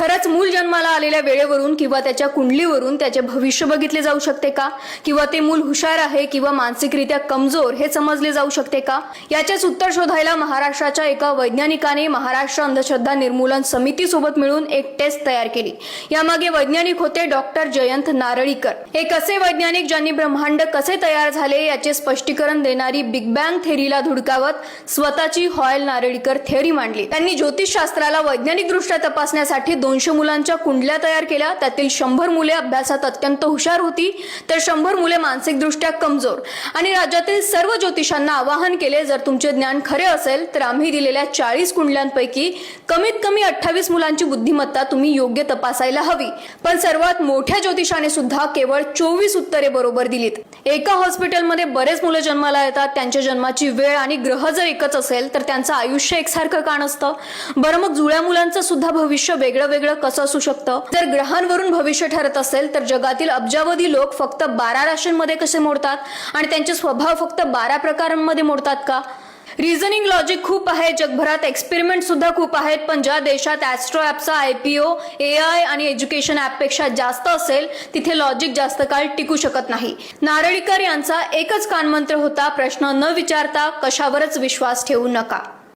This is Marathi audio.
खरंच मूल जन्माला आलेल्या वेळेवरून किंवा त्याच्या कुंडलीवरून त्याचे भविष्य बघितले जाऊ शकते का? किंवा ते मूल हुशार आहे किंवा मानसिकरित्या कमजोर हे समजले जाऊ शकते का? याचेच उत्तर शोधायला महाराष्ट्राच्या एका वैज्ञानिकाने महाराष्ट्र अंधश्रद्धा निर्मूलन समिती सोबत मिळून एक टेस्ट तयार केली। यामागे वैज्ञानिक होते डॉक्टर जयंत नारळीकर। एक असे वैज्ञानिक ज्यांनी ब्रह्मांड कसे तयार झाले याचे स्पष्टीकरण देणारी बिग बँग थेअरीला धुडकावत स्वतःची हॉयल नारळीकर थेअरी मांडली। त्यांनी ज्योतिषशास्त्राला वैज्ञानिक दृष्ट्या तपासण्यासाठी 200 मुलांच्या कुंडल्या तयार केल्या। त्यातील 100 मुले अभ्यासात अत्यंत हुशार होती तर 100 मुले मानसिकदृष्ट्या कमजोर। आणि राज्यातील सर्व ज्योतिषांना आवाहन केले, जर तुमचे ज्ञान खरे असेल तर आम्ही दिलेल्या 40 कुंडल्यांपैकी कमीत कमी 28 मुलांची बुद्धिमत्ता तुम्ही योग्य तपासायला हवी। पण सर्वात मोठ्या ज्योतिषाने सुद्धा केवळ 24 उत्तरे बरोबर दिलीत। एका हॉस्पिटलमध्ये बरेच मुले जन्माला येतात, त्यांच्या जन्माची वेळ आणि ग्रह जर एकच असेल तर त्यांचं आयुष्य एकसारखं का नसतं? बरं, मग जुळ्या मुलांचं सुद्धा भविष्य वेगळं वेगळं कसं असू शकतं? जर ग्रहांवरून भविष्य ठरत असेल तर जगातील अब्जावधी लोक फक्त 12 राशींमध्ये कसे मोडतात आणि त्यांचे स्वभाव फक्त 12 प्रकारांमध्ये मोडतात का? रिझनिंग लॉजिक खूप आहे, जगभरात एक्सपेरिमेंट सुद्धा खूप आहेत, पण ज्या देशात ॲस्ट्रो ॲपचा IPO AI आणि एज्युकेशन ॲपपेक्षा जास्त असेल तिथे लॉजिक जास्त काळ टिकू शकत नाही। नारळीकर यांचा एकच कानमंत्र होता, प्रश्न न विचारता कशावरच विश्वास ठेवू नका।